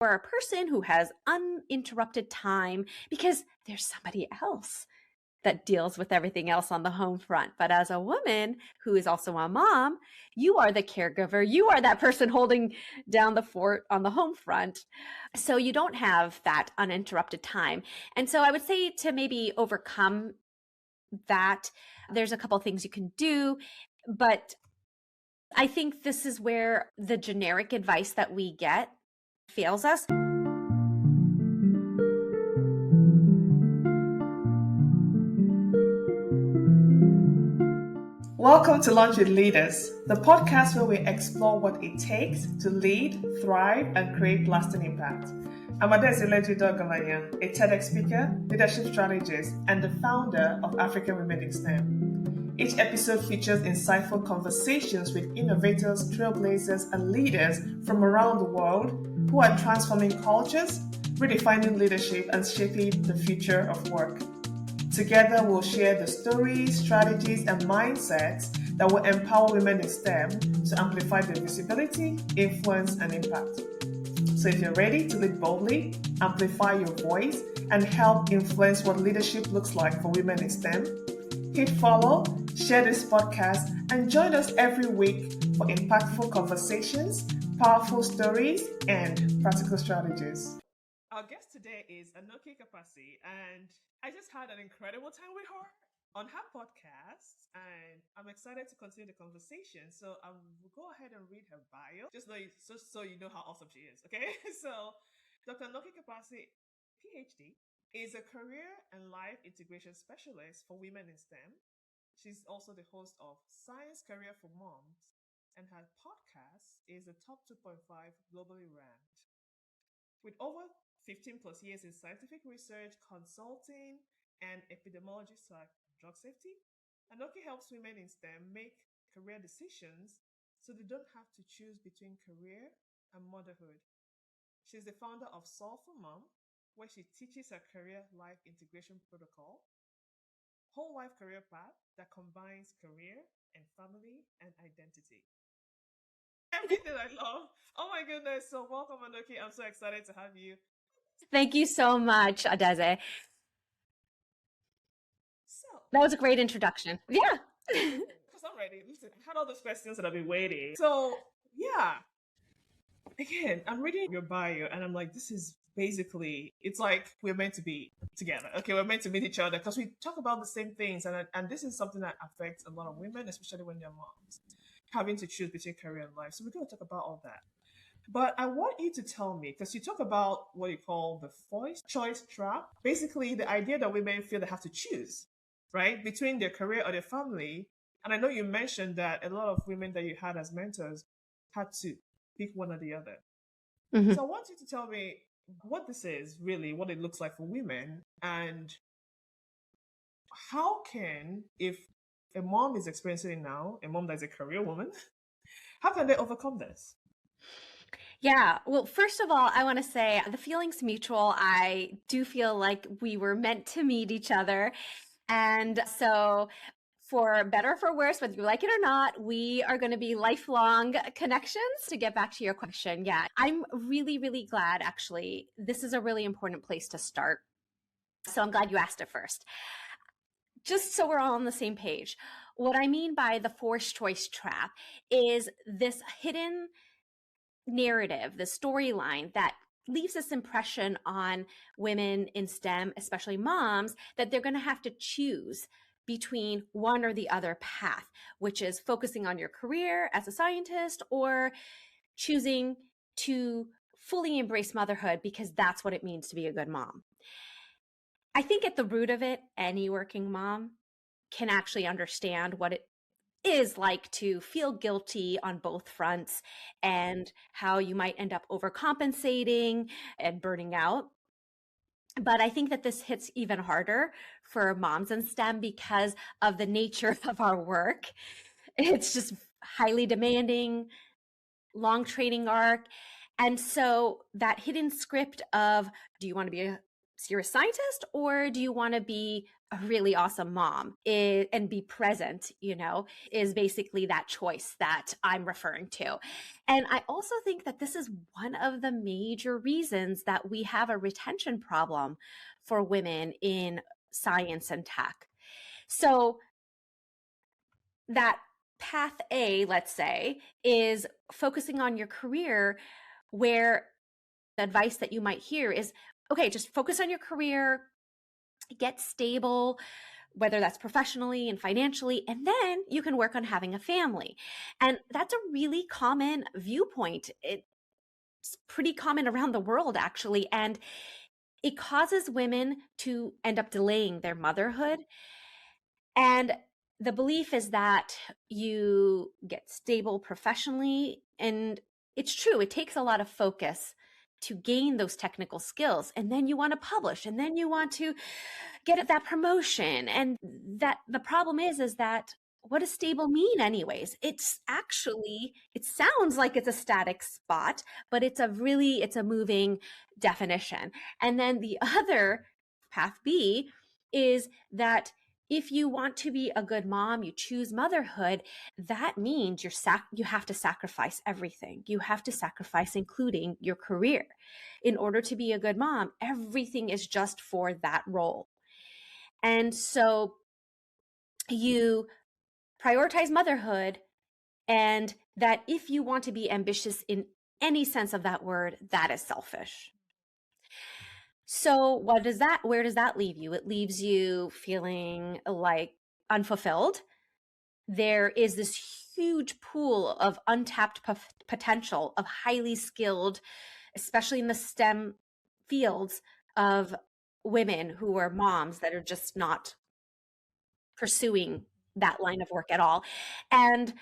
or a person who has uninterrupted time because there's somebody else that deals with everything else on the home front. But as a woman who is also a mom, you are the caregiver. You are that person holding down the fort on the home front. So you don't have that uninterrupted time. And so I would say to maybe overcome that, there's a couple of things you can do, but I think this is where the generic advice that we get fails us. Welcome to Lunch with Leaders, the podcast where we explore what it takes to lead, thrive, and create lasting impact. I'm Adaeze Iloeje-Udeogalanya, a TEDx speaker, leadership strategist, and the founder of African Women in STEM. Each episode features insightful conversations with innovators, trailblazers, and leaders from around the world who are transforming cultures, redefining leadership, and shaping the future of work. Together, we'll share the stories, strategies, and mindsets that will empower women in STEM to amplify their visibility, influence, and impact. So if you're ready to lead boldly, amplify your voice, and help influence what leadership looks like for women in STEM, hit follow, share this podcast, and join us every week for impactful conversations, powerful stories, and practical strategies. Our guest today is Anokhi Kapasi, and I just had an incredible time with her on her podcast, and I'm excited to continue the conversation. So I will go ahead and read her bio, just so you know how awesome she is, okay? So Dr. Anokhi Kapasi, PhD, is a career and life integration specialist for women in STEM. She's also the host of Science Career for Moms, and her podcast is a top 2.5 globally ranked. With over 15 plus years in scientific research, consulting, and epidemiology drug safety, Anokhi helps women in STEM make career decisions so they don't have to choose between career and motherhood. She's the founder of Solve for Mom, where she teaches her career life integration protocol, whole life career path that combines career and family and identity. Everything I love. Oh my goodness. So welcome, Anokhi. I'm so excited to have you. Thank you so much, Adaeze. So that was a great introduction. Yeah. Because I'm ready. Listen, I had all those questions that I've been waiting. So yeah. Again, I'm reading your bio and I'm like, this is basically, it's like we're meant to be together. Okay, we're meant to meet each other because we talk about the same things. And this is something that affects a lot of women, especially when they're moms, having to choose between career and life. So we're going to talk about all that. But I want you to tell me, because you talk about what you call the first choice trap, basically the idea that women feel they have to choose, right, between their career or their family. And I know you mentioned that a lot of women that you had as mentors had to pick one or the other. Mm-hmm. So I want you to tell me what this is really, what it looks like for women, and how can, if a mom is experiencing it now, a mom that's a career woman, how can they overcome this? Yeah. Well, first of all, I want to say the feeling's mutual. I do feel like we were meant to meet each other. And so for better or for worse, whether you like it or not, we are going to be lifelong connections. To get back to your question, yeah, I'm really, really glad, actually. This is a really important place to start. So I'm glad you asked it first. Just so we're all on the same page, what I mean by the forced choice trap is this hidden narrative, the storyline that leaves this impression on women in STEM, especially moms, that they're going to have to choose between one or the other path, which is focusing on your career as a scientist or choosing to fully embrace motherhood because that's what it means to be a good mom. I think at the root of it, any working mom can actually understand what it is like to feel guilty on both fronts and how you might end up overcompensating and burning out. But I think that this hits even harder for moms in STEM because of the nature of our work. It's just highly demanding, long training arc. And so that hidden script of, do you want to be a serious scientist or do you want to be a really awesome mom and be present, is basically that choice that I'm referring to. And I also think that this is one of the major reasons that we have a retention problem for women in science and tech. So that path A, let's say, is focusing on your career, where the advice that you might hear is, okay, just focus on your career, get stable, whether that's professionally and financially, and then you can work on having a family. And that's a really common viewpoint. It's pretty common around the world, actually. And it causes women to end up delaying their motherhood. And the belief is that you get stable professionally. And it's true, it takes a lot of focus to gain those technical skills. And then you want to publish, and then you want to get that promotion. And that the problem is that what does stable mean anyways? It's actually, it sounds like it's a static spot, but it's a moving definition. And then the other path B is that if you want to be a good mom, you choose motherhood, that means you have to sacrifice everything. You have to sacrifice, including your career. In order to be a good mom, everything is just for that role. And so you prioritize motherhood, and that if you want to be ambitious in any sense of that word, that is selfish. So where does that leave you? It leaves you feeling like unfulfilled. There is this huge pool of untapped potential of highly skilled, especially in the STEM fields, of women who are moms that are just not pursuing that line of work at all. And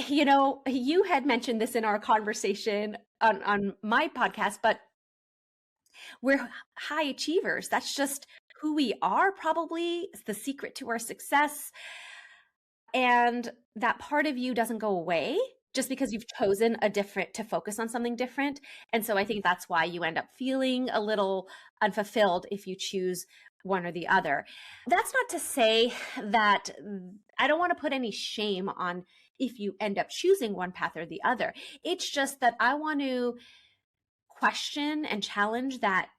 you had mentioned this in our conversation on my podcast, but we're high achievers. That's just who we are, probably. It's the secret to our success. And that part of you doesn't go away just because you've chosen to focus on something different. And so I think that's why you end up feeling a little unfulfilled if you choose one or the other. That's not to say that I don't want to put any shame on if you end up choosing one path or the other. It's just that I want to question and challenge that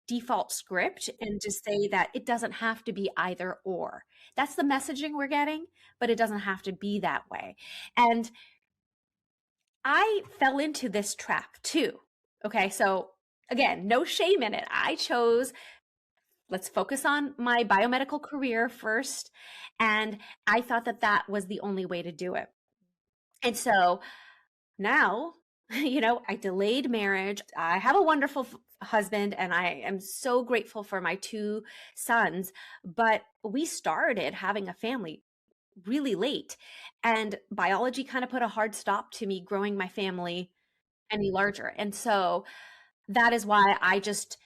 default script and just say that it doesn't have to be either or. That's the messaging we're getting, but it doesn't have to be that way. And I fell into this trap too. Okay, so again, no shame in it. I chose, let's focus on my biomedical career first. And I thought that that was the only way to do it. And so now, I delayed marriage. I have a wonderful husband, and I am so grateful for my two sons, but we started having a family really late, and biology kind of put a hard stop to me growing my family any larger. And so that is why I just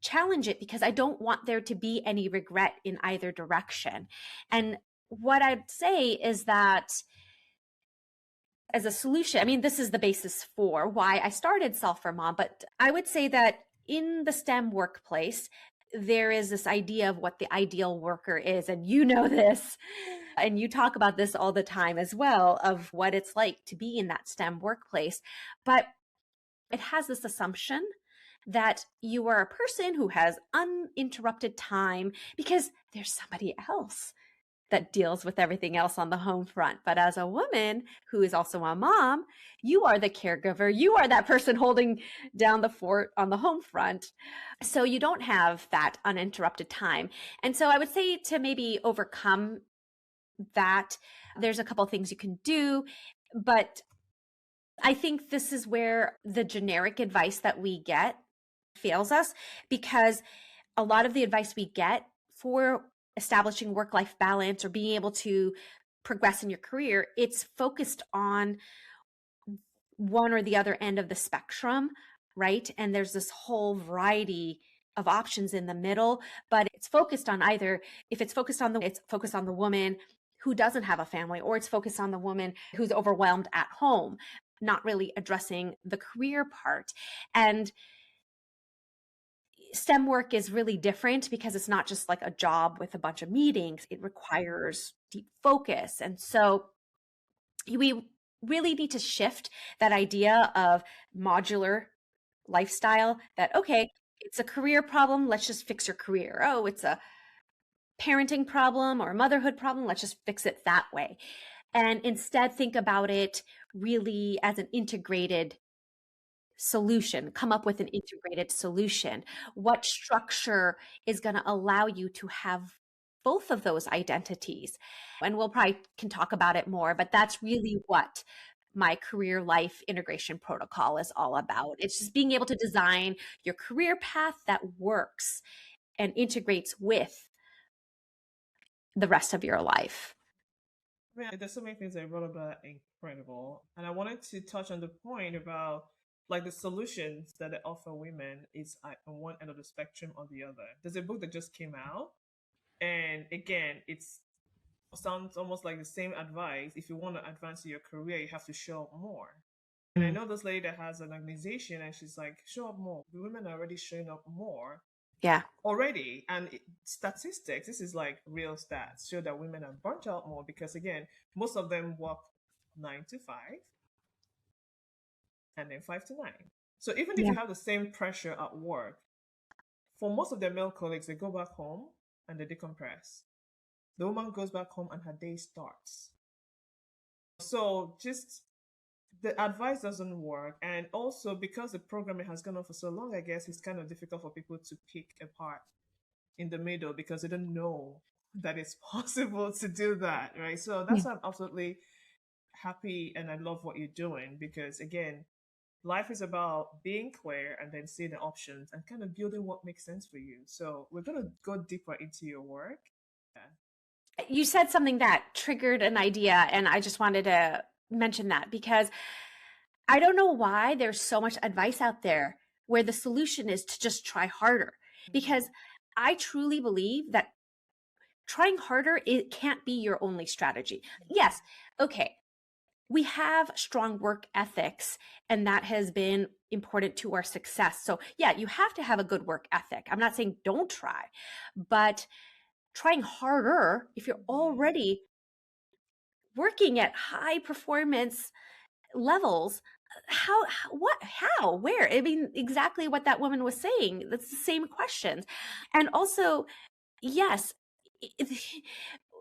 challenge it, because I don't want there to be any regret in either direction. And what I'd say is that as a solution, I mean, this is the basis for why I started Solve for Mom, but I would say that in the STEM workplace, there is this idea of what the ideal worker is. And you know this, and you talk about this all the time as well, of what it's like to be in that STEM workplace. But it has this assumption that you are a person who has uninterrupted time because there's somebody else that deals with everything else on the home front. But as a woman who is also a mom, you are the caregiver. You are that person holding down the fort on the home front. So you don't have that uninterrupted time. And so I would say, to maybe overcome that, there's a couple of things you can do. But I think this is where the generic advice that we get fails us, because a lot of the advice we get for establishing work-life balance or being able to progress in your career, it's focused on one or the other end of the spectrum, right? And there's this whole variety of options in the middle, but it's focused on either, if it's focused on the woman who doesn't have a family, or it's focused on the woman who's overwhelmed at home, not really addressing the career part. And STEM work is really different because it's not just like a job with a bunch of meetings. It requires deep focus. And so we really need to shift that idea of modular lifestyle that, okay, it's a career problem, let's just fix your career. Oh, it's a parenting problem or a motherhood problem, let's just fix it that way. And instead think about it really as an integrated solution, come up with an integrated solution. What structure is going to allow you to have both of those identities? And we'll probably can talk about it more, but that's really what my career life integration protocol is all about. It's just being able to design your career path that works and integrates with the rest of your life. There's so many things that you brought up that are incredible. And I wanted to touch on the point about like the solutions that they offer women is on one end of the spectrum or the other. There's a book that just came out. And again, it's sounds almost like the same advice. If you want to advance in your career, you have to show up more. And I know this lady that has an organization and she's like, show up more. The women are already showing up more. Yeah. Already. And statistics, this is like real stats, show that women are burnt out more because, again, most of them work 9 to 5 and then 5 to 9. So even if you have the same pressure at work, for most of their male colleagues, they go back home and they decompress. The woman goes back home and her day starts. So just the advice doesn't work. And also because the programming has gone on for so long, I guess it's kind of difficult for people to pick apart in the middle because they don't know that it's possible to do that, right? So that's why I'm absolutely happy and I love what you're doing because, again, life is about being clear and then seeing the options and kind of building what makes sense for you. So we're going to go deeper into your work. You said something that triggered an idea, and I just wanted to mention that because I don't know why there's so much advice out there where the solution is to just try harder. Because I truly believe that trying harder, it can't be your only strategy. Yes, okay, we have strong work ethics, and that has been important to our success. So yeah, you have to have a good work ethic. I'm not saying don't try, but trying harder, if you're already working at high performance levels, where? I mean, exactly what that woman was saying. That's the same questions. And also, yes,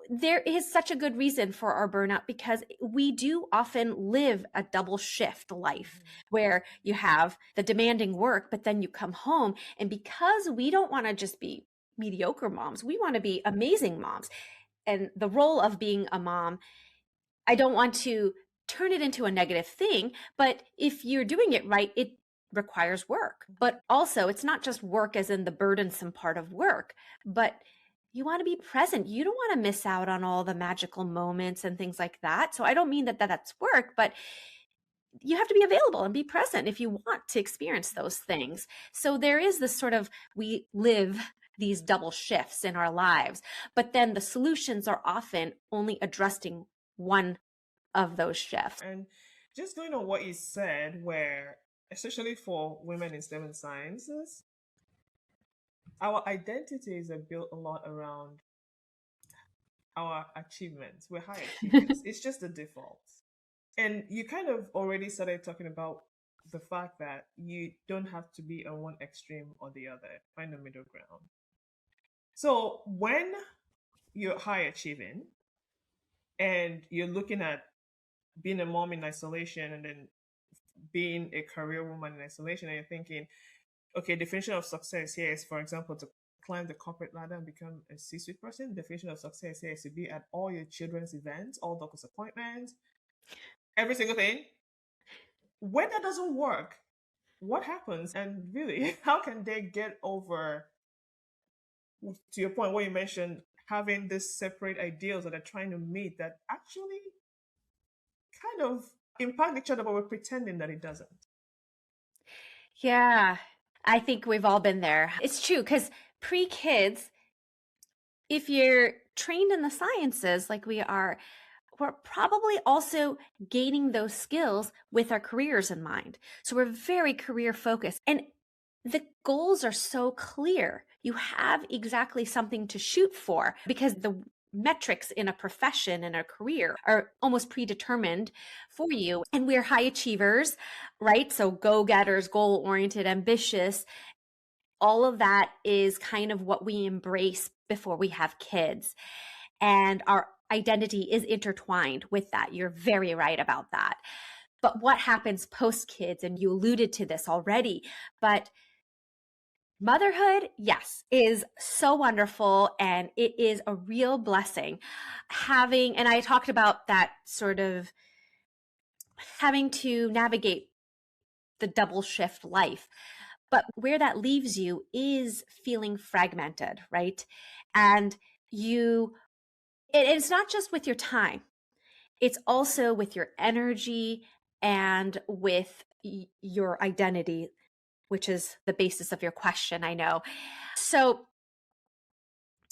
there is such a good reason for our burnout because we do often live a double shift life where you have the demanding work, but then you come home. And because we don't want to just be mediocre moms, we want to be amazing moms. And the role of being a mom, I don't want to turn it into a negative thing, but if you're doing it right, it requires work. But also, it's not just work as in the burdensome part of work, but you want to be present. You don't want to miss out on all the magical moments and things like that. So I don't mean that that's work, but you have to be available and be present if you want to experience those things. So there is this sort of, we live these double shifts in our lives, but then the solutions are often only addressing one of those shifts. And just going on what you said, where especially for women in STEM and sciences, our identities are built a lot around our achievements. We're high achievers. It's just the default. And you kind of already started talking about the fact that you don't have to be on one extreme or the other, find a middle ground. So when you're high achieving and you're looking at being a mom in isolation and then being a career woman in isolation, and you're thinking, okay, definition of success here is, for example, to climb the corporate ladder and become a C-suite person. Definition of success here is to be at all your children's events, all doctor's appointments, every single thing. When that doesn't work, what happens? And really, how can they get over, to your point, what you mentioned, having this separate ideals that they're trying to meet that actually kind of impact each other, but we're pretending that it doesn't? Yeah, I think we've all been there. It's true because pre-kids, if you're trained in the sciences like we are, we're probably also gaining those skills with our careers in mind. So we're very career focused. And the goals are so clear. You have exactly something to shoot for because the metrics in a profession and a career are almost predetermined for you. And we're high achievers, right? So go-getters, goal-oriented, ambitious. All of that is kind of what we embrace before we have kids. And our identity is intertwined with that. You're very right about that. But what happens post kids, and you alluded to this already, but motherhood, yes, is so wonderful and it is a real blessing. And I talked about that sort of having to navigate the double shift life. But where that leaves you is feeling fragmented, right? And it's not just with your time, it's also with your energy and with your identity, which is the basis of your question, I know. So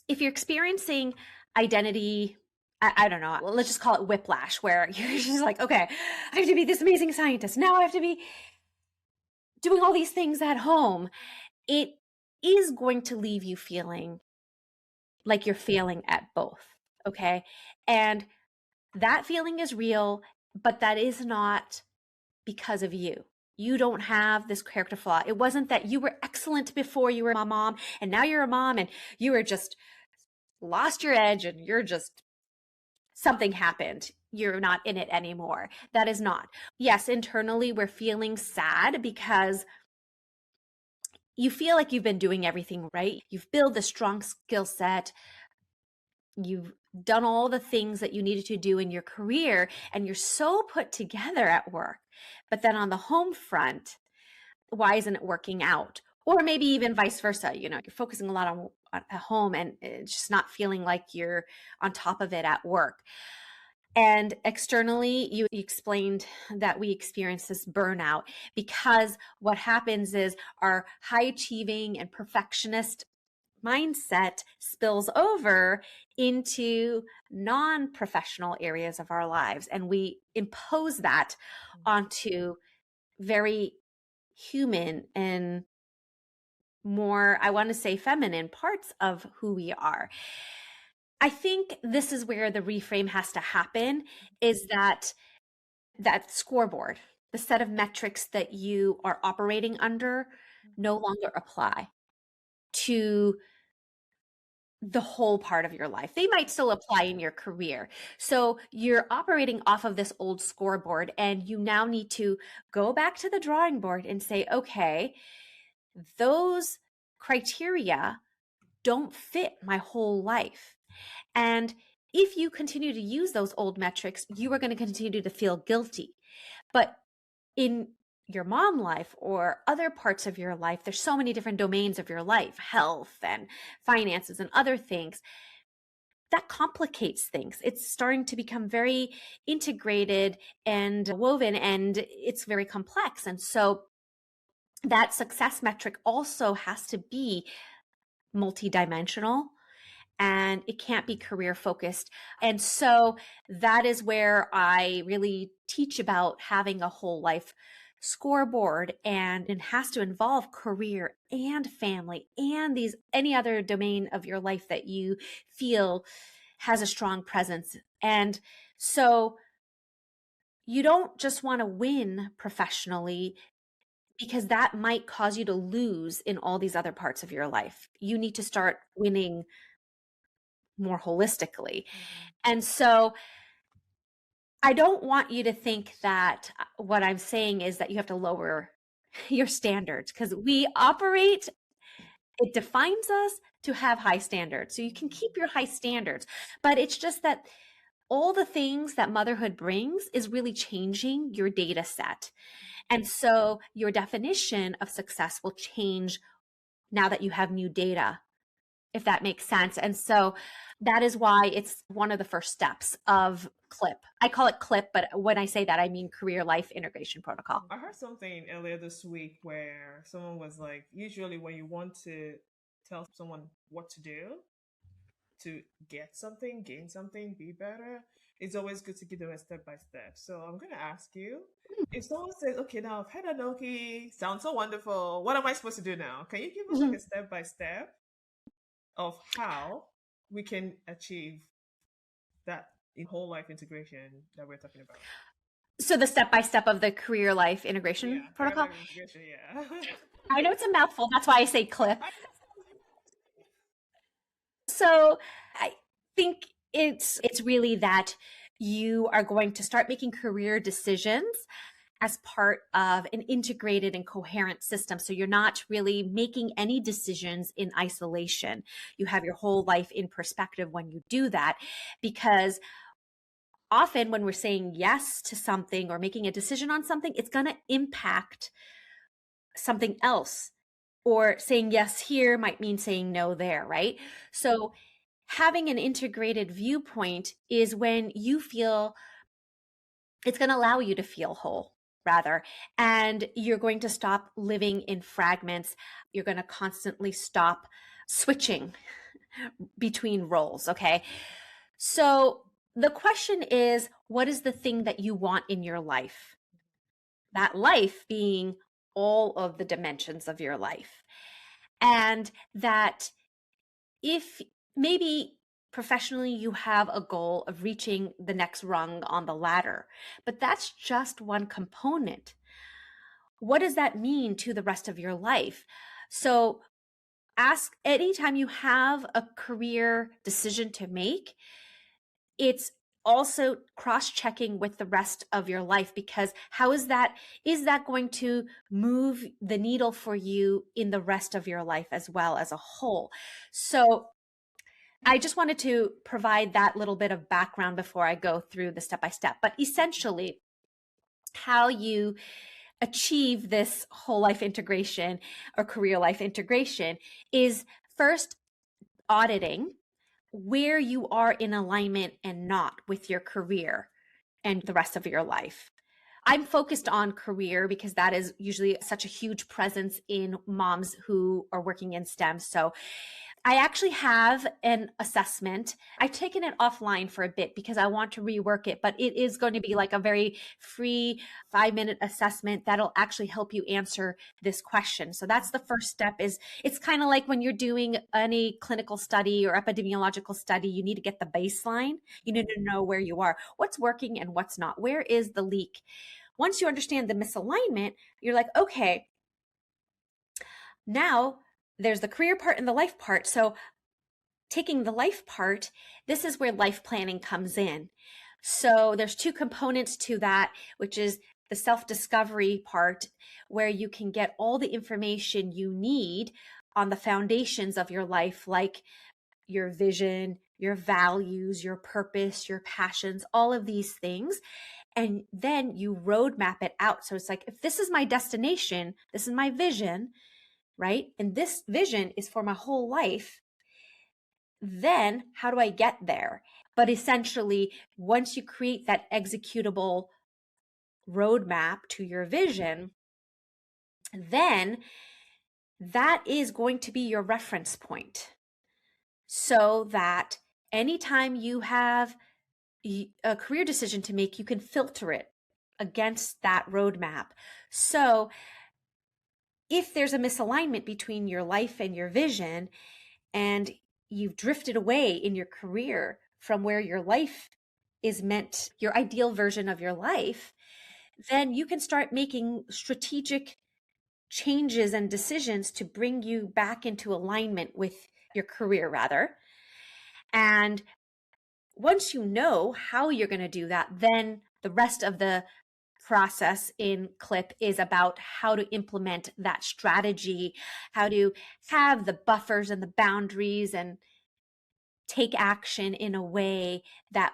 if you're experiencing identity, I don't know, let's just call it whiplash, where you're just like, okay, I have to be this amazing scientist. Now I have to be doing all these things at home. It is going to leave you feeling like you're failing at both. Okay. And that feeling is real, but that is not because of you. You don't have this character flaw. It wasn't that you were excellent before you were a mom and now you're a mom and you were just lost your edge and you're just something happened. You're not in it anymore. That is not. Yes, internally we're feeling sad because you feel like you've been doing everything right. You've built a strong skill set. You've done all the things that you needed to do in your career and you're so put together at work. But then on the home front, why isn't it working out? Or maybe even vice versa. You're focusing a lot on at home and it's just not feeling like you're on top of it at work. And externally, you explained that we experience this burnout because what happens is our high achieving and perfectionist mindset spills over into non-professional areas of our lives. And we impose that onto very human and more, I want to say, feminine parts of who we are. I think this is where the reframe has to happen, is that scoreboard, the set of metrics that you are operating under no longer apply to the whole part of your life. They might still apply in your career. So you're operating off of this old scoreboard and you now need to go back to the drawing board and say, okay, those criteria don't fit my whole life. And if you continue to use those old metrics, you are going to continue to feel guilty. But in your mom life or other parts of your life, there's so many different domains of your life, health and finances and other things. That complicates things. It's starting to become very integrated and woven, and it's very complex. And so that success metric also has to be multidimensional and it can't be career focused. And so that is where I really teach about having a whole life scoreboard, and it has to involve career and family and any other domain of your life that you feel has a strong presence. And so you don't just want to win professionally, because that might cause you to lose in all these other parts of your life. You need to start winning more holistically. And so I don't want you to think that what I'm saying is that you have to lower your standards, because it defines us to have high standards. So you can keep your high standards, but it's just that all the things that motherhood brings is really changing your data set. And so your definition of success will change now that you have new data, if that makes sense. And so that is why it's one of the first steps of CLIP. I call it CLIP, but when I say that, I mean Career Life Integration Protocol. I heard something earlier this week where someone was like, usually when you want to tell someone what to do, to get something, gain something, be better, it's always good to give them a step by step. So I'm going to ask you, if someone says, okay, now I've had Anokhi, sounds so wonderful. What am I supposed to do now? Can you give us like a step by step of how we can achieve that in whole life integration that we're talking about? So the step-by-step of the career life Yeah, integration career protocol. life integration, yeah. I know it's a mouthful. That's why I say clip. So I think it's really that you are going to start making career decisions as part of an integrated and coherent system. So you're not really making any decisions in isolation. You have your whole life in perspective when you do that, because often when we're saying yes to something or making a decision on something, it's going to impact something else. Or saying yes here might mean saying no there, right? So having an integrated viewpoint is when you feel it's going to allow you to feel whole, rather, and you're going to stop living in fragments. You're going to constantly stop switching between roles. Okay. So the question is, what is the thing that you want in your life? That life being all of the dimensions of your life. And that if maybe professionally you have a goal of reaching the next rung on the ladder, but that's just one component. What does that mean to the rest of your life? So ask anytime you have a career decision to make, it's also cross-checking with the rest of your life, because how is that going to move the needle for you in the rest of your life as well as a whole? So I just wanted to provide that little bit of background before I go through the step by step. But essentially, how you achieve this whole life integration or career life integration is first auditing where you are in alignment and not with your career and the rest of your life. I'm focused on career because that is usually such a huge presence in moms who are working in STEM. So I actually have an assessment. I've taken it offline for a bit because I want to rework it, but it is going to be like a very free 5-minute assessment that'll actually help you answer this question. So that's the first step. Is it's kind of like when you're doing any clinical study or epidemiological study, you need to get the baseline. You need to know where you are, what's working and what's not. Where is the leak? Once you understand the misalignment, you're like, okay, now there's the career part and the life part. So taking the life part, this is where life planning comes in. So there's two components to that, which is the self-discovery part, where you can get all the information you need on the foundations of your life, like your vision, your values, your purpose, your passions, all of these things. And then you roadmap it out. So it's like, if this is my destination, this is my vision, right? And this vision is for my whole life. Then how do I get there? But essentially, once you create that executable roadmap to your vision, then that is going to be your reference point. So that anytime you have a career decision to make, you can filter it against that roadmap. So if there's a misalignment between your life and your vision, and you've drifted away in your career from where your life is meant, your ideal version of your life, then you can start making strategic changes and decisions to bring you back into alignment with your career, rather. And once you know how you're going to do that, then the rest of the process in CLIP is about how to implement that strategy, how to have the buffers and the boundaries and take action in a way that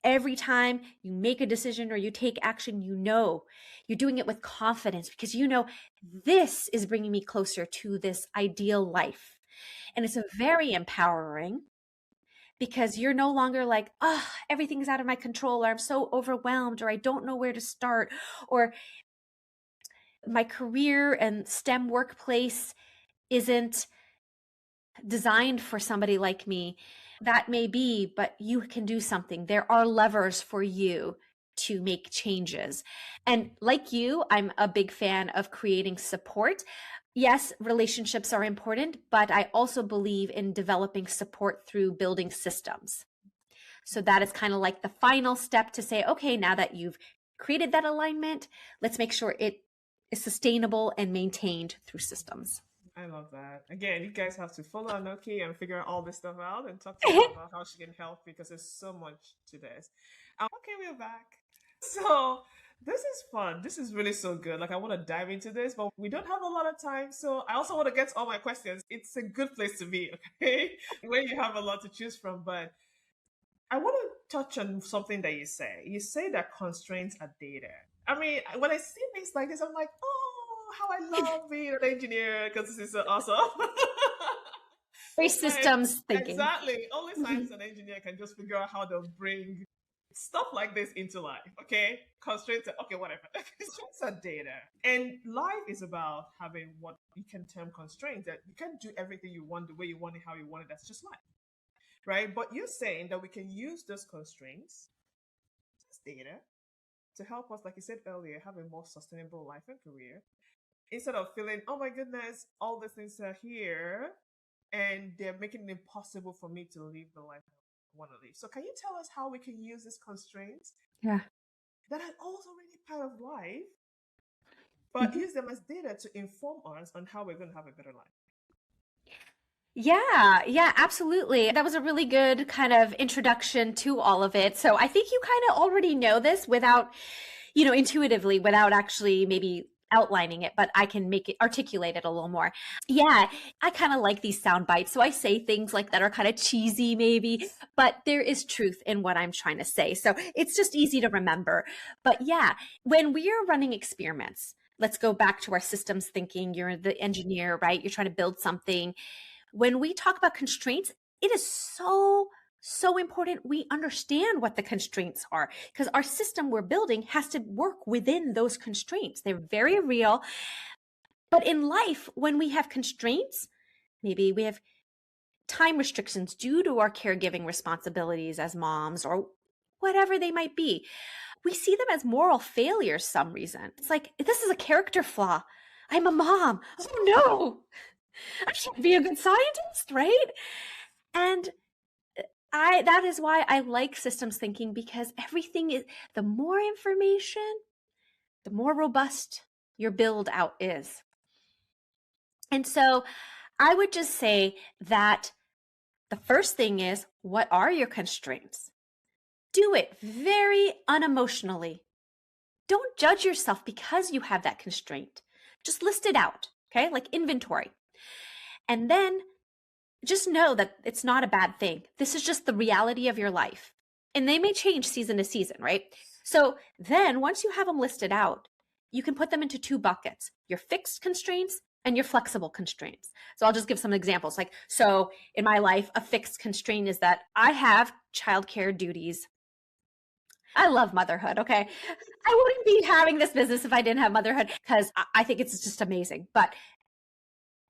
every time you make a decision or you take action, you know you're doing it with confidence, because you know this is bringing me closer to this ideal life. And it's very empowering, because you're no longer like, oh, everything's out of my control, or I'm so overwhelmed, or I don't know where to start, or my career and STEM workplace isn't designed for somebody like me. That may be, but you can do something. There are levers for you to make changes. And like you, I'm a big fan of creating support. Yes, relationships are important, but I also believe in developing support through building systems. So that is kind of like the final step to say, okay, now that you've created that alignment, let's make sure it is sustainable and maintained through systems. I love that. Again, you guys have to follow Anokhi and figure all this stuff out and talk to her about how she can help because there's so much to this. Okay, we're back. So this is fun. This is really so good. Like I want to dive into this, but we don't have a lot of time. So I also want to get to all my questions. It's a good place to be, okay? When you have a lot to choose from. But I want to touch on something that you say. You say that constraints are data. I mean, when I see things like this, I'm like, oh, how I love being an engineer because this is so awesome. Very systems thinking. Exactly. Only science and engineer can just figure out how to bring stuff like this into life. Okay, constraints. Okay, whatever. Constraints are data, and life is about having what you can term constraints. That you can't do everything you want the way you want it, how you want it. That's just life, right? But you're saying that we can use those constraints, as data, to help us, like you said earlier, have a more sustainable life and career. Instead of feeling, oh my goodness, all these things are here, and they're making it impossible for me to live the life I want to live. So can you tell us how we can use these constraints Yeah. that are also really part of life, but use them as data to inform us on how we're going to have a better life? Yeah, absolutely. That was a really good kind of introduction to all of it. So I think you kind of already know this without, intuitively, without actually maybe outlining it, but I can articulate it a little more. Yeah, I kind of like these sound bites. So I say things like that are kind of cheesy maybe, but there is truth in what I'm trying to say. So it's just easy to remember. But yeah, when we are running experiments, let's go back to our systems thinking. You're the engineer, right? You're trying to build something. When we talk about constraints, it is so important we understand what the constraints are, because our system we're building has to work within those constraints. They're very real. But in life, when we have constraints, maybe we have time restrictions due to our caregiving responsibilities as moms or whatever they might be, we see them as moral failures some reason. It's like, this is a character flaw. I'm a mom. Oh no, I should be a good scientist, right? And that is why I like systems thinking, because everything is, the more information, the more robust your build out is. And so I would just say that the first thing is, what are your constraints? Do it very unemotionally. Don't judge yourself because you have that constraint. Just list it out, okay? Like inventory. And then just know that it's not a bad thing. This is just the reality of your life. And they may change season to season, right? So then once you have them listed out, you can put them into two buckets: your fixed constraints and your flexible constraints. So I'll just give some examples. So in my life, a fixed constraint is that I have childcare duties. I love motherhood, okay? I wouldn't be having this business if I didn't have motherhood, because I think it's just amazing. But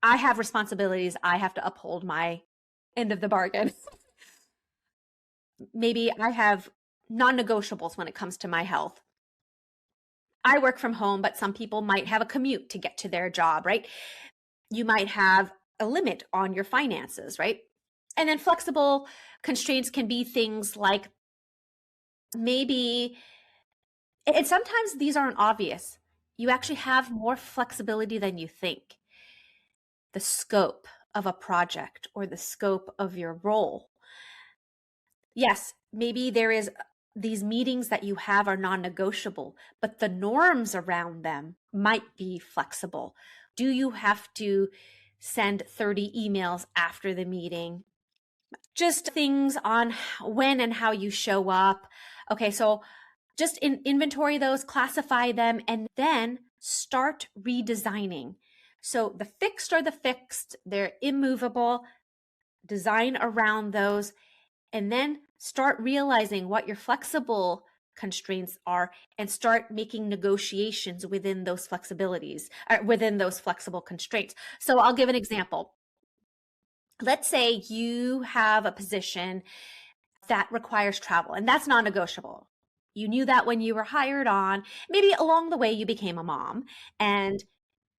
I have responsibilities. I have to uphold my end of the bargain. Maybe I have non-negotiables when it comes to my health. I work from home, but some people might have a commute to get to their job, right? You might have a limit on your finances, right? And then flexible constraints can be things like maybe, and sometimes these aren't obvious. You actually have more flexibility than you think. The scope of a project or the scope of your role. Yes, maybe there is these meetings that you have are non-negotiable, but the norms around them might be flexible. Do you have to send 30 emails after the meeting? Just things on when and how you show up. Okay, so just inventory those, classify them, and then start redesigning. So the fixed are the fixed, they're immovable. Design around those, and then start realizing what your flexible constraints are and start making negotiations within those flexibilities, within those flexible constraints. So I'll give an example. let's say you have a position that requires travel, and that's non-negotiable. You knew that when you were hired on. Maybe along the way you became a mom, and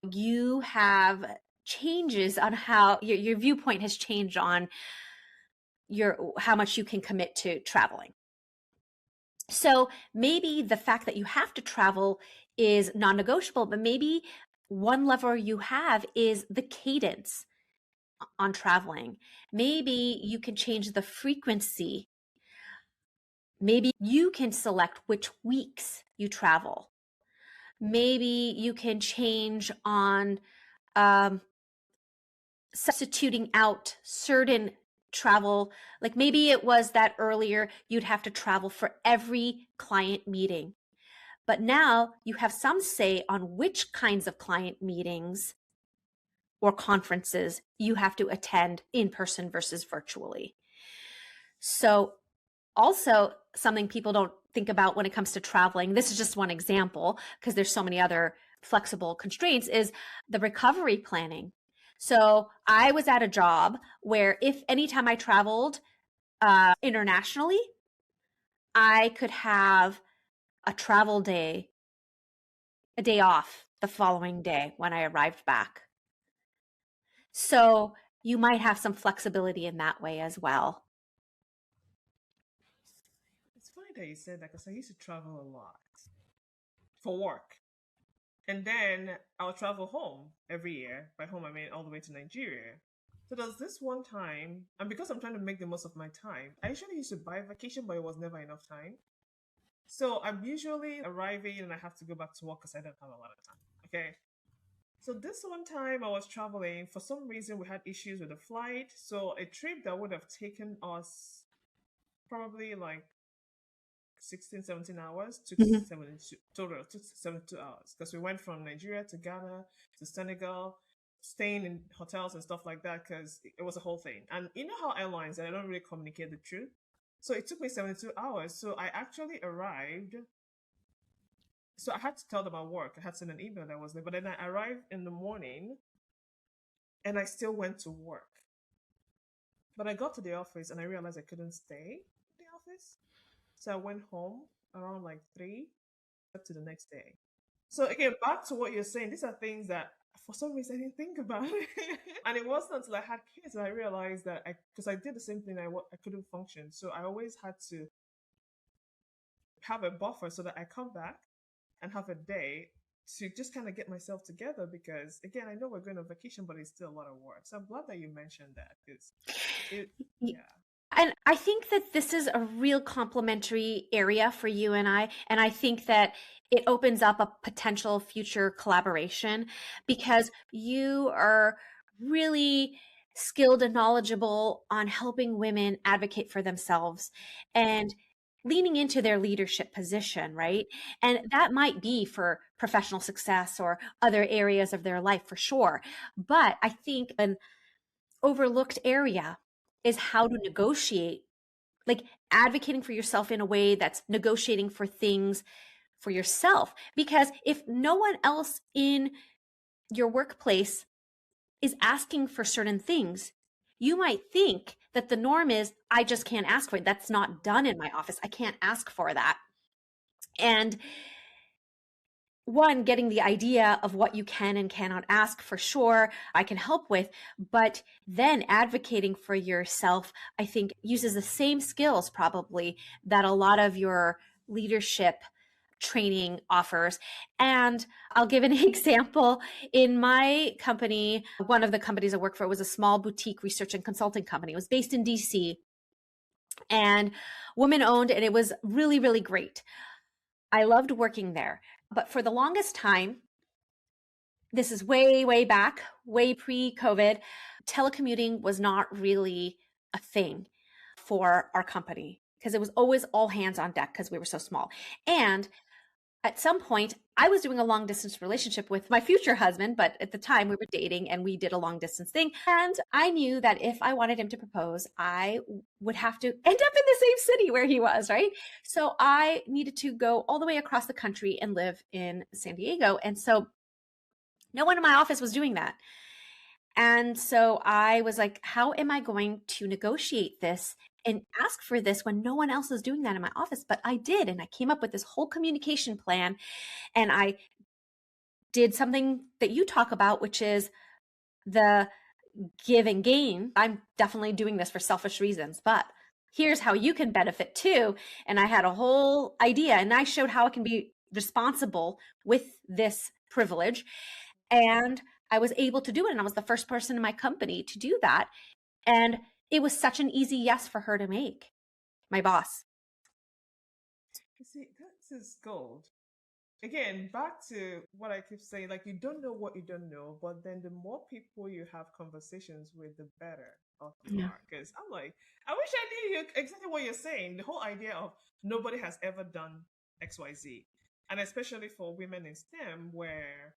you have changes on how your viewpoint has changed on how much you can commit to traveling. So maybe the fact that you have to travel is non-negotiable, but maybe one lever you have is the cadence on traveling. Maybe you can change the frequency. Maybe you can select which weeks you travel. Maybe you can change on substituting out certain travel. Like maybe it was that earlier you'd have to travel for every client meeting, but now you have some say on which kinds of client meetings or conferences you have to attend in person versus virtually. So also something people don't think about when it comes to traveling, this is just one example because there's so many other flexible constraints, is the recovery planning. So I was at a job where if anytime I traveled internationally, I could have a travel day, a day off the following day when I arrived back. So you might have some flexibility in that way as well. It's funny that you said that because I used to travel a lot for work. And then I'll travel home every year. By home, I mean all the way to Nigeria. So there's this one time, and because I'm trying to make the most of my time, I usually used to buy vacation, but it was never enough time. So I'm usually arriving and I have to go back to work because I don't have a lot of time. Okay. So this one time I was traveling, for some reason we had issues with the flight. So a trip that would have taken us probably like 16, 17 hours took Mhm. 72 total, took 72 hours because we went from Nigeria to Ghana to Senegal, staying in hotels and stuff like that because it was a whole thing. And you know how airlines, they don't really communicate the truth. So it took me 72 hours. So I actually arrived. So I had to tell them at work. I had to send an email that was there. But then I arrived in the morning and I still went to work. But I got to the office and I realized I couldn't stay in the office. So I went home around like 3 up to the next day. So again, back to what you're saying, these are things that for some reason I didn't think about. And it wasn't until I had kids that I realized that because I did the same thing, I couldn't function. So I always had to have a buffer so that I come back and have a day to just kind of get myself together because again, I know we're going on vacation, but it's still a lot of work. So I'm glad that you mentioned that because it, yeah. And I think that this is a real complementary area for you and I. And I think that it opens up a potential future collaboration because you are really skilled and knowledgeable on helping women advocate for themselves and leaning into their leadership position, right? And that might be for professional success or other areas of their life for sure. But I think an overlooked area is how to negotiate, like advocating for yourself in a way that's negotiating for things for yourself. Because if no one else in your workplace is asking for certain things, you might think that the norm is, I just can't ask for it. That's not done in my office. I can't ask for that. And one, getting the idea of what you can and cannot ask for sure, I can help with, but then advocating for yourself, I think uses the same skills probably that a lot of your leadership training offers. And I'll give an example. In my company, one of the companies I work for was a small boutique research and consulting company. It was based in DC and woman owned, and it was really, really great. I loved working there. But for the longest time, this is way, way back, way pre-COVID, telecommuting was not really a thing for our company because it was always all hands on deck because we were so small. And at some point, I was doing a long distance relationship with my future husband, but at the time we were dating and we did a long distance thing. And I knew that if I wanted him to propose, I would have to end up in the same city where he was, right? So I needed to go all the way across the country and live in San Diego. And so no one in my office was doing that. And so I was like, how am I going to negotiate this and ask for this when no one else is doing that in my office? But I did. And I came up with this whole communication plan, and I did something that you talk about, which is the give and gain. I'm definitely doing this for selfish reasons, but here's how you can benefit too. And I had a whole idea, and I showed how I can be responsible with this privilege. And I was able to do it. And I was the first person in my company to do that. And it was such an easy yes for her to make, my boss. You see, this is gold. Again, back to what I keep saying, like, you don't know what you don't know, but then the more people you have conversations with, the better off you Yeah. are. Because I'm like, I wish I knew you exactly what you're saying. The whole idea of nobody has ever done XYZ. And especially for women in STEM, where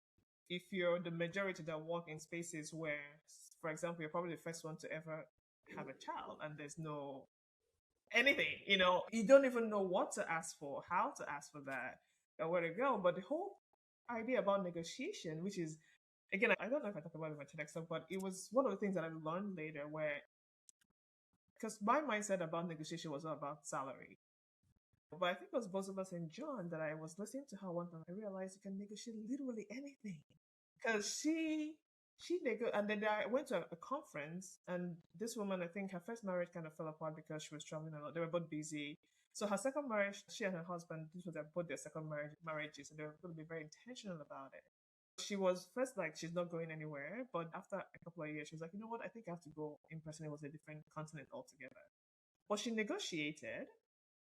if you're the majority that work in spaces where, for example, you're probably the first one to ever have a child and there's no anything, you don't even know what to ask for, how to ask for that, or where to go. But the whole idea about negotiation, which is, again, I don't know if I talked about it in my TEDx talk, but it was one of the things that I learned later where, because my mindset about negotiation was not about salary. But I think it was Boswell St. John that I was listening to her one time. I realized you can negotiate literally anything. Because and then I went to a conference, and this woman, I think her first marriage kind of fell apart because she was traveling a lot. They were both busy. So her second marriage, she and her husband, this was both their second marriages, and they were going to be very intentional about it. She was first like, she's not going anywhere, but after a couple of years, she was like, you know what, I think I have to go in person. It was a different continent altogether. But she negotiated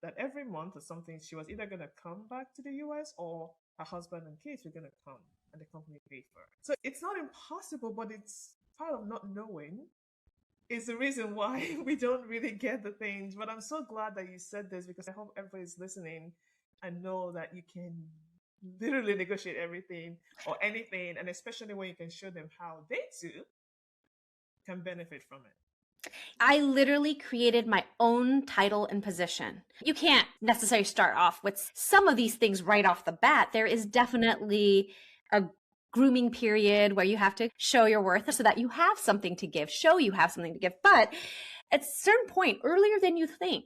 that every month or something, she was either going to come back to the US or her husband and kids were going to come and the company paid for it. So it's not impossible, but it's part of not knowing is the reason why we don't really get the things. But I'm so glad that you said this, because I hope everybody's listening and know that you can literally negotiate everything or anything, and especially when you can show them how they too can benefit from it. I literally created my own title and position. You can't necessarily start off with some of these things right off the bat. There is definitely a grooming period where you have to show your worth so that you have something to give, show you have something to give. But at a certain point, earlier than you think,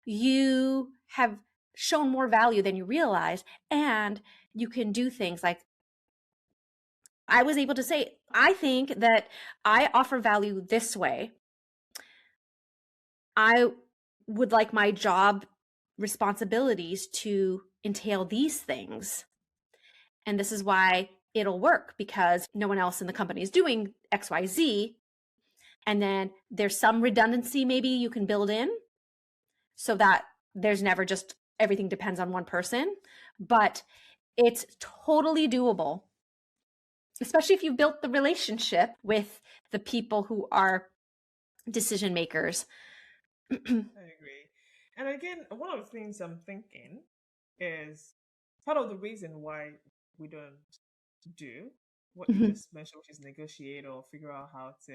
you have shown more value than you realize, and you can do things like, I was able to say, I think that I offer value this way. I would like my job responsibilities to entail these things. And this is why it'll work, because no one else in the company is doing XYZ. And then there's some redundancy maybe you can build in so that there's never just everything depends on one person. But it's totally doable, especially if you've built the relationship with the people who are decision makers. I agree. And again, one of the things I'm thinking is part of the reason why we don't do what you just mentioned, which is negotiate or figure out how to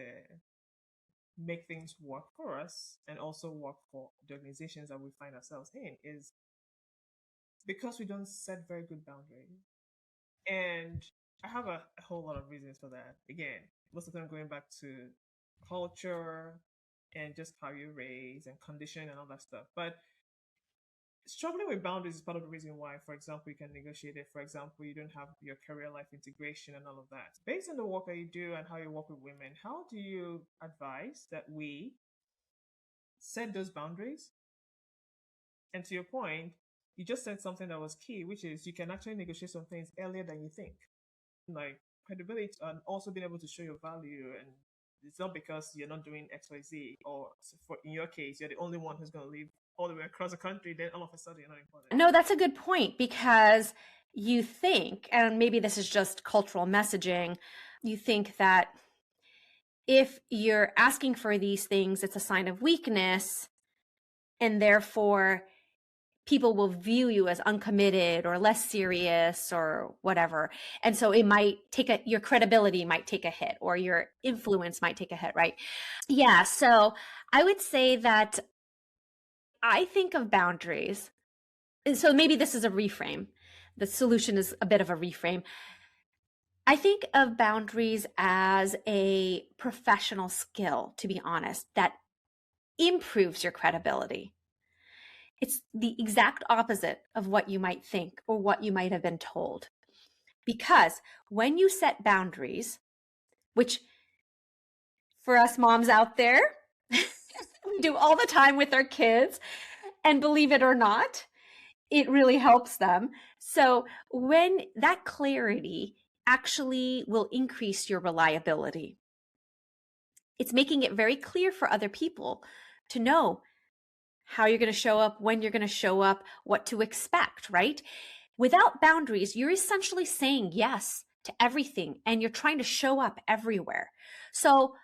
make things work for us and also work for the organizations that we find ourselves in, is because we don't set very good boundaries. And I have a whole lot of reasons for that. Again, most of them going back to culture and just how you're raised and condition and all that stuff. But struggling with boundaries is part of the reason why, for example, you can negotiate it. For example, you don't have your career life integration and all of that. Based on the work that you do and how you work with women, how do you advise that we set those boundaries? And to your point, you just said something that was key, which is you can actually negotiate some things earlier than you think. Like credibility and also being able to show your value. And it's not because you're not doing XYZ, or for in your case, you're the only one who's going to live all the way across the country, then all of a sudden you're not important. No, that's a good point, because you think, and maybe this is just cultural messaging, you think that if you're asking for these things, it's a sign of weakness, and therefore people will view you as uncommitted or less serious or whatever. And so it might take your credibility might take a hit, or your influence might take a hit, right? Yeah. So I would say that I think of boundaries. And so maybe this is a reframe. The solution is a bit of a reframe. I think of boundaries as a professional skill, to be honest, that improves your credibility. It's the exact opposite of what you might think or what you might have been told. Because when you set boundaries, which for us moms out there, we do all the time with our kids, and believe it or not, it really helps them. So when that clarity actually will increase your reliability, it's making it very clear for other people to know how you're going to show up, when you're going to show up, what to expect, right? Without boundaries, you're essentially saying yes to everything and you're trying to show up everywhere. So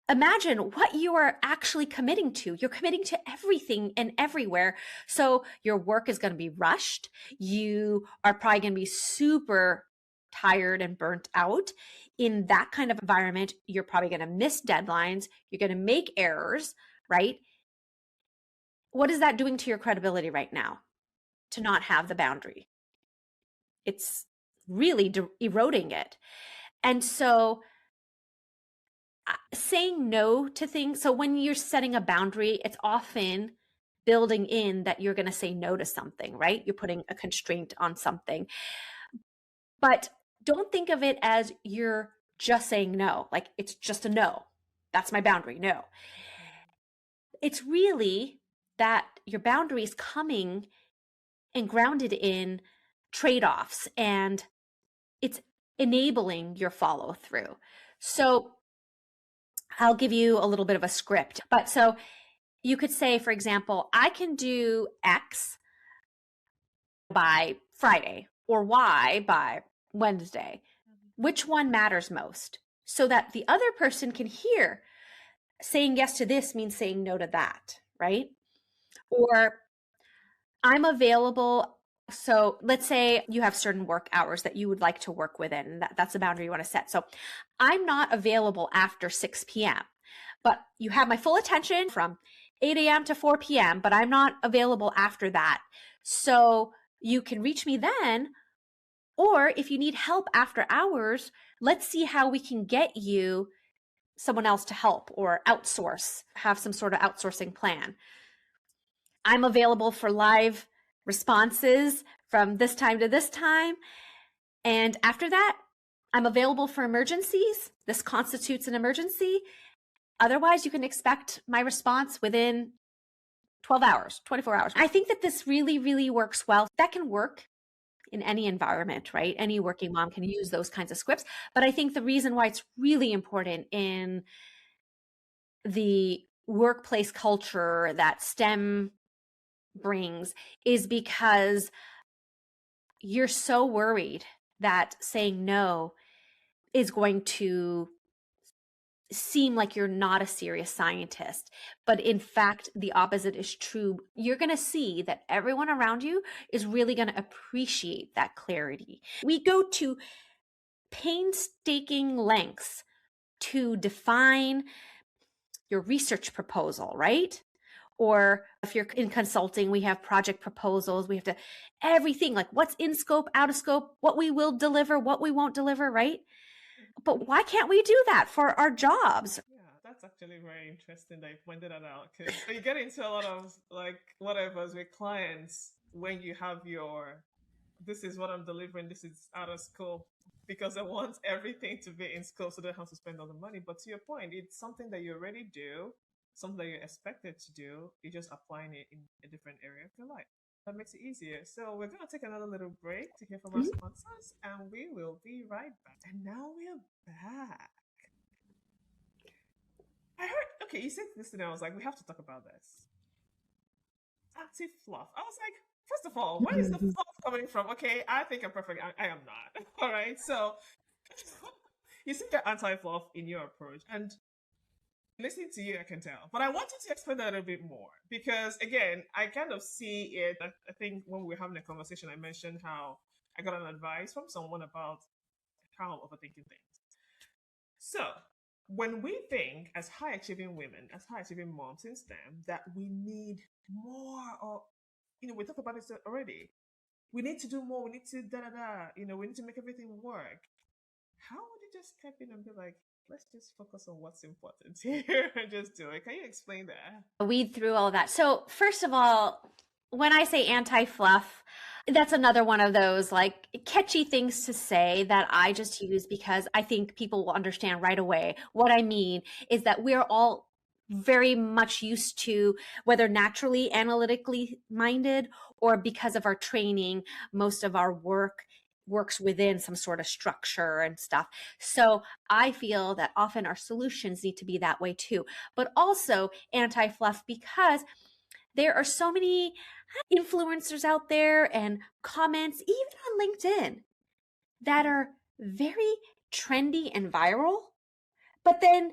imagine what you are actually committing to. You're committing to everything and everywhere. So your work is going to be rushed. You are probably going to be super tired and burnt out. In that kind of environment, you're probably going to miss deadlines. You're going to make errors, right? What is that doing to your credibility right now to not have the boundary? It's really eroding it. And so saying no to things. So when you're setting a boundary, it's often building in that you're going to say no to something, right? You're putting a constraint on something. But don't think of it as you're just saying no, like it's just a no. That's my boundary. No. It's really that your boundary is coming and grounded in trade-offs, and it's enabling your follow through. So I'll give you a little bit of a script. But so you could say, for example, I can do X by Friday or Y by Wednesday. Which one matters most? So that the other person can hear saying yes to this means saying no to that, right? Or I'm available. So let's say you have certain work hours that you would like to work within. That's a boundary you want to set. So I'm not available after 6 p.m., but you have my full attention from 8 a.m. to 4 p.m., but I'm not available after that. So you can reach me then. Or if you need help after hours, let's see how we can get you someone else to help or outsource, have some sort of outsourcing plan. I'm available for live responses from this time to this time. And after that, I'm available for emergencies. This constitutes an emergency. Otherwise, you can expect my response within 12 hours, 24 hours. I think that this really, really works well. That can work in any environment, right? Any working mom can use those kinds of scripts. But I think the reason why it's really important in the workplace culture that STEM brings is because you're so worried that saying no is going to seem like you're not a serious scientist. But in fact, the opposite is true. You're going to see that everyone around you is really going to appreciate that clarity. We go to painstaking lengths to define your research proposal, right? Or if you're in consulting, we have project proposals. We have to, everything like what's in scope, out of scope, what we will deliver, what we won't deliver, right? But why can't we do that for our jobs? Yeah, that's actually very interesting that you pointed that out, because you get into a lot of like whatever's with clients when you have your this is what I'm delivering, this is out of scope, because they want everything to be in scope so they don't have to spend all the money. But to your point, it's something that you already do, something that you're expected to do. You're just applying it in a different area of your life. That makes it easier. So we're going to take another little break to hear from our Mhm. sponsors, and we will be right back. And now we're back. I heard, okay, you said this today. I was like, we have to talk about this. Anti fluff. I was like, first of all, where is the fluff coming from? Okay, I think I'm perfect. I am not. All right. So you said you're anti fluff in your approach. And listening to you, I can tell. But I want you to explain that a bit more because, again, I kind of see it. I think when we were having a conversation, I mentioned how I got an advice from someone about how I'm overthinking things. So, when we think as high achieving women, as high achieving moms in STEM, that we need more, or, we talked about this already. We need to do more. We need to da da da. We need to make everything work. how would you just step in and be like, let's just focus on what's important here and just do it? Can you explain that? Weed through all of that. So, first of all, when I say anti-fluff, that's another one of those like catchy things to say that I just use because I think people will understand right away. What I mean is that we're all very much used to, whether naturally analytically minded or because of our training, most of our work works within some sort of structure and stuff. So I feel that often our solutions need to be that way too, but also anti-fluff because there are so many influencers out there and comments, even on LinkedIn, that are very trendy and viral, but then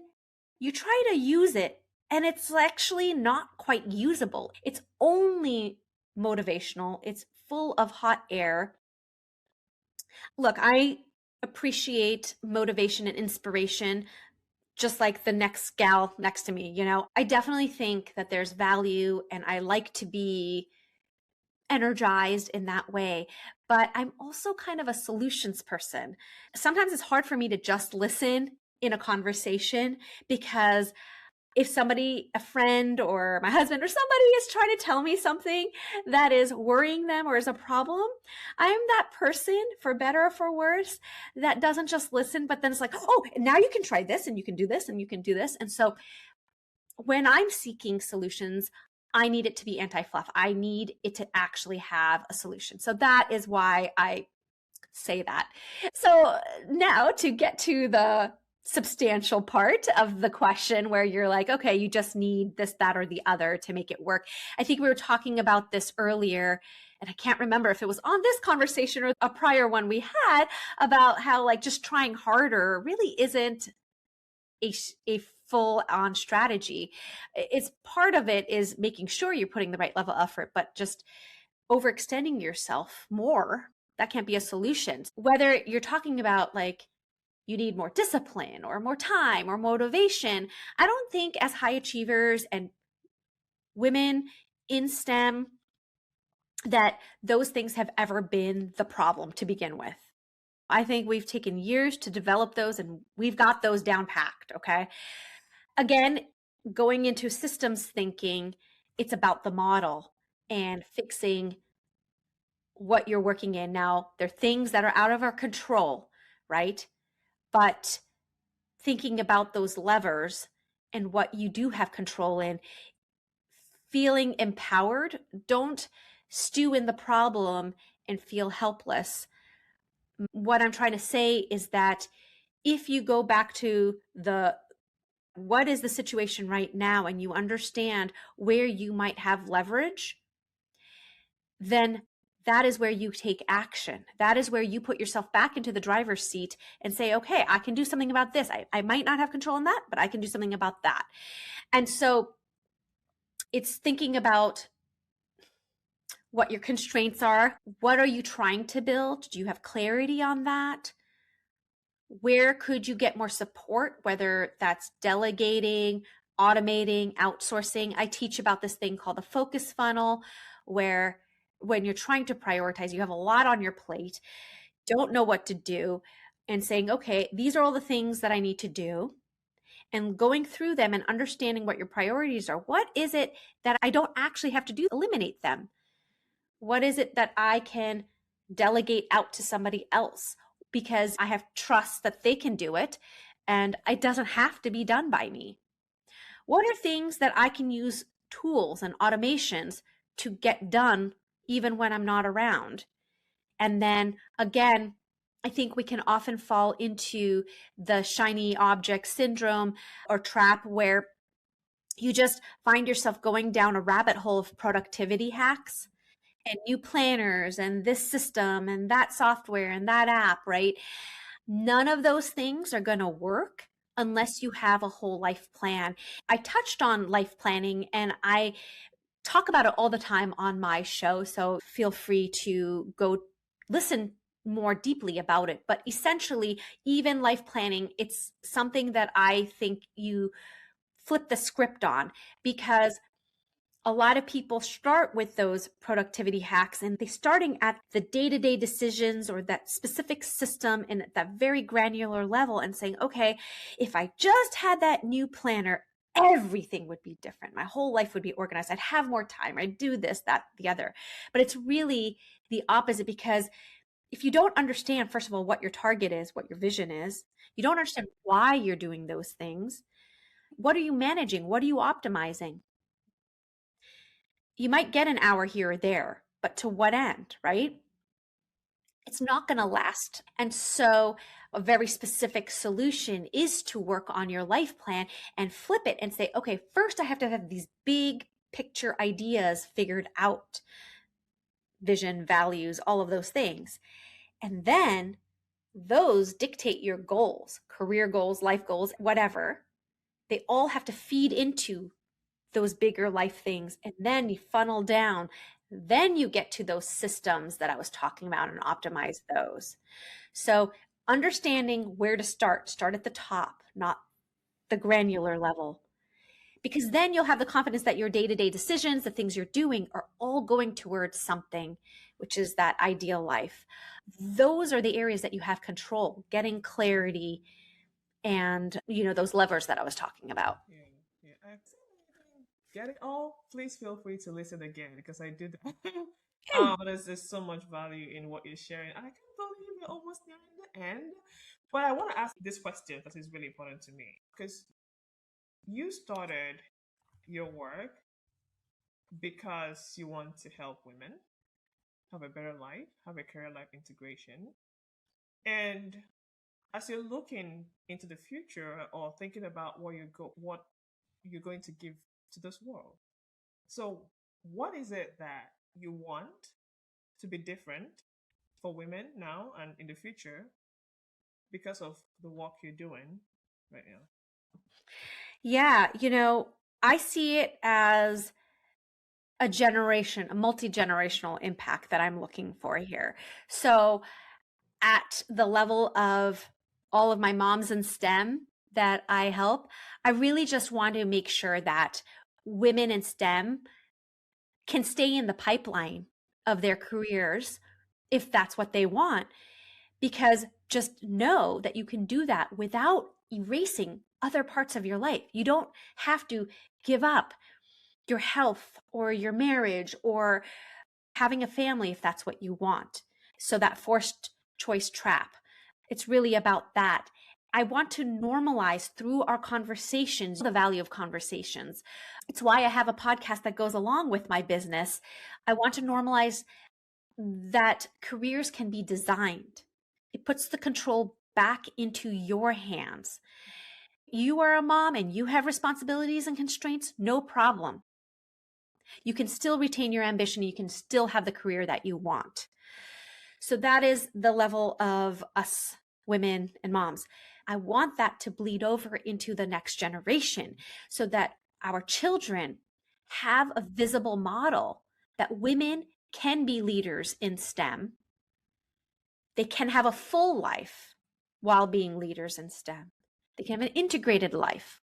you try to use it and it's actually not quite usable. It's only motivational, it's full of hot air. Look, I appreciate motivation and inspiration just like the next gal next to me, you know. I definitely think that there's value and I like to be energized in that way. But I'm also kind of a solutions person. Sometimes it's hard for me to just listen in a conversation because if somebody, a friend or my husband or somebody is trying to tell me something that is worrying them or is a problem, I'm that person, for better or for worse, that doesn't just listen, but then it's like, oh, now you can try this and you can do this and you can do this. And so when I'm seeking solutions, I need it to be anti-fluff. I need it to actually have a solution. So that is why I say that. So now to get to the substantial part of the question where you're like, okay, you just need this, that, or the other to make it work. I think we were talking about this earlier, and I can't remember if it was on this conversation or a prior one we had about how like just trying harder really isn't a full on strategy. It's part of it is making sure you're putting the right level of effort, but just overextending yourself more, that can't be a solution. Whether you're talking about like you need more discipline or more time or motivation, I don't think as high achievers and women in STEM that those things have ever been the problem to begin with. I think we've taken years to develop those and we've got those down packed, okay? Again, going into systems thinking, it's about the model and fixing what you're working in. Now, there are things that are out of our control, right? But thinking about those levers and what you do have control in, feeling empowered, don't stew in the problem and feel helpless. What I'm trying to say is that if you go back to the what is the situation right now and you understand where you might have leverage, then that is where you take action. That is where you put yourself back into the driver's seat and say, okay, I can do something about this. I might not have control on that, but I can do something about that. And so it's thinking about what your constraints are. What are you trying to build? Do you have clarity on that? Where could you get more support, whether that's delegating, automating, outsourcing? I teach about this thing called the focus funnel, where when you're trying to prioritize, you have a lot on your plate, don't know what to do, and saying, okay, these are all the things that I need to do, and going through them and understanding what your priorities are. What is it that I don't actually have to do? Eliminate them. What is it that I can delegate out to somebody else because I have trust that they can do it and it doesn't have to be done by me? What are things that I can use tools and automations to get done even when I'm not around? And then again, I think we can often fall into the shiny object syndrome or trap where you just find yourself going down a rabbit hole of productivity hacks and new planners and this system and that software and that app, right? None of those things are going to work unless you have a whole life plan. I touched on life planning and I talk about it all the time on my show, so feel free to go listen more deeply about it. But essentially, even life planning, it's something that I think you flip the script on because a lot of people start with those productivity hacks and they're starting at the day-to-day decisions or that specific system and at that very granular level and saying, okay, if I just had that new planner, everything would be different. My whole life would be organized. I'd have more time. I'd do this, that, the other. But it's really the opposite, because if you don't understand, first of all, what your target is, what your vision is, you don't understand why you're doing those things. What are you managing? What are you optimizing? You might get an hour here or there, but to what end, right? It's not going to last. And so a very specific solution is to work on your life plan and flip it and say, okay, first I have to have these big picture ideas figured out, vision, values, all of those things. And then those dictate your goals, career goals, life goals, whatever. They all have to feed into those bigger life things. And then you funnel down. Then you get to those systems that I was talking about and optimize those. So understanding where to start at the top, not the granular level. Because then you'll have the confidence that your day-to-day decisions, the things you're doing, are all going towards something, which is that ideal life. Those are the areas that you have control, getting clarity, and those levers that I was talking about. Yeah. I get it all. Please feel free to listen again, because I did. There's so much value in what you're sharing. I can't believe we're almost nearing the end. But I want to ask this question that is really important to me, because you started your work because you want to help women have a better life, have a career life integration. And as you're looking into the future or thinking about what you're going to give to this world. So what is it that you want to be different for women now and in the future because of the work you're doing right now? Yeah, I see it as a multi-generational impact that I'm looking for here. So at the level of all of my moms in STEM that I help, I really just want to make sure that women in STEM can stay in the pipeline of their careers if that's what they want. Because just know that you can do that without erasing other parts of your life. You don't have to give up your health or your marriage or having a family if that's what you want. So that forced choice trap, it's really about that. I want to normalize through our conversations the value of conversations. It's why I have a podcast that goes along with my business. I want to normalize that careers can be designed. It puts the control back into your hands. You are a mom and you have responsibilities and constraints, no problem. You can still retain your ambition. You can still have the career that you want. So that is the level of us women and moms. I want that to bleed over into the next generation so that our children have a visible model that women can be leaders in STEM. They can have a full life while being leaders in STEM. They can have an integrated life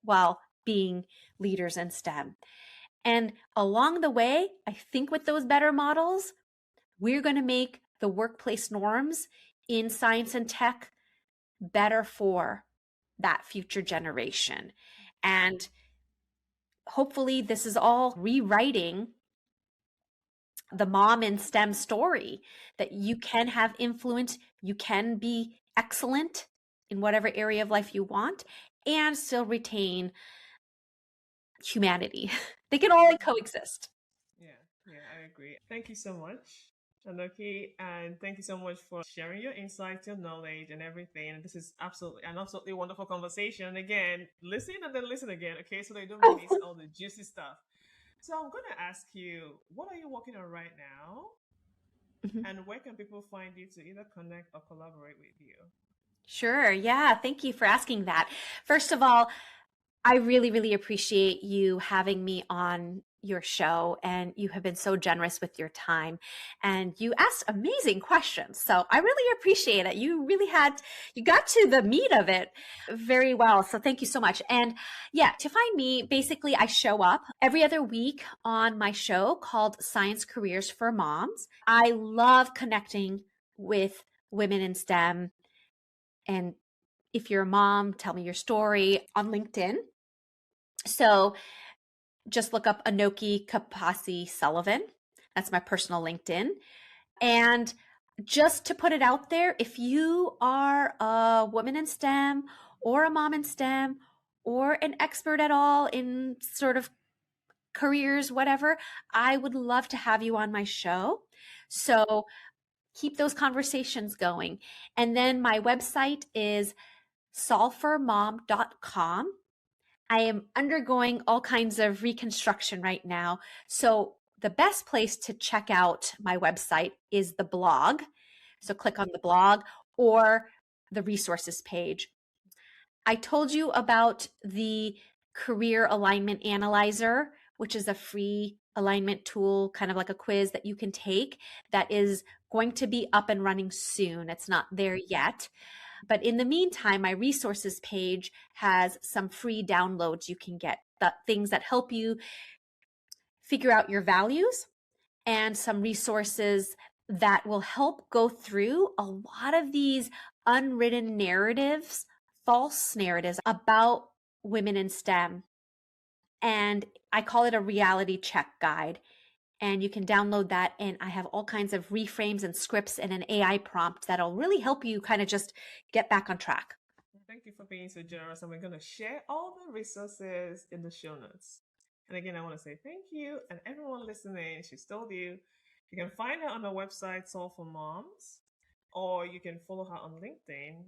while being leaders in STEM. And along the way, I think with those better models, we're going to make the workplace norms in science and tech better for that future generation. And hopefully this is all rewriting the mom in STEM story, that you can have influence, you can be excellent in whatever area of life you want, and still retain humanity. They can all coexist. Yeah, I agree. Thank you so much, Anokhi, and thank you so much for sharing your insights, your knowledge, and everything. And this is absolutely wonderful conversation. And again, listen and then listen again, okay, so that you don't miss all the juicy stuff. So I'm going to ask you, what are you working on right now? Mm-hmm. And where can people find you to either connect or collaborate with you? Sure. Yeah. Thank you for asking that. First of all, I really, really appreciate you having me on your show, and you have been so generous with your time, and you asked amazing questions. So I really appreciate it. You got to the meat of it very well. So thank you so much. And yeah, to find me, basically I show up every other week on my show called Science Careers for Moms. I love connecting with women in STEM. And if you're a mom, tell me your story on LinkedIn. So just look up Anokhi Kapasi Sullivan. That's my personal LinkedIn. And just to put it out there, if you are a woman in STEM or a mom in STEM or an expert at all in sort of careers, whatever, I would love to have you on my show. So keep those conversations going. And then my website is solveformom.com. I am undergoing all kinds of reconstruction right now. So the best place to check out my website is the blog. So click on the blog or the resources page. I told you about the Career Alignment Analyzer, which is a free alignment tool, kind of like a quiz that you can take, that is going to be up and running soon. It's not there yet. But in the meantime, my resources page has some free downloads you can get, the things that help you figure out your values, and some resources that will help go through a lot of these unwritten narratives, false narratives about women in STEM. And I call it a reality check guide. And you can download that. And I have all kinds of reframes and scripts and an AI prompt that'll really help you kind of just get back on track. Thank you for being so generous. And we're going to share all the resources in the show notes. And again, I want to say thank you. And everyone listening, she's told you, you can find her on the website Solve for Moms, or you can follow her on LinkedIn,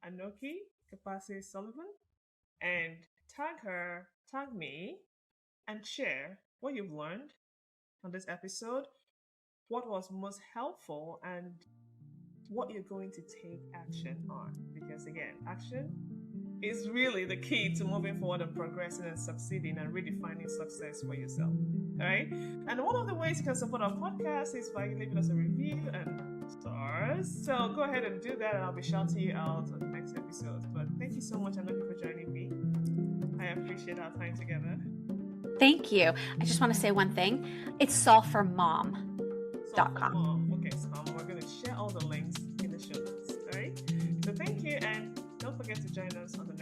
Anokhi Kapasi Sullivan, and tag me, and share what you've learned on this episode, what was most helpful, and what you're going to take action on. Because again, action is really the key to moving forward and progressing and succeeding and redefining success for yourself. All right. And one of the ways you can support our podcast is by leaving us a review and stars. So go ahead and do that, and I'll be shouting you out on the next episode. But thank you so much, Anokhi, for joining me. I appreciate our time together. Thank you. I just want to say one thing. It's solveformom.com. Okay, so we're going to share all the links in the show notes. All right. So thank you, and don't forget to join us on the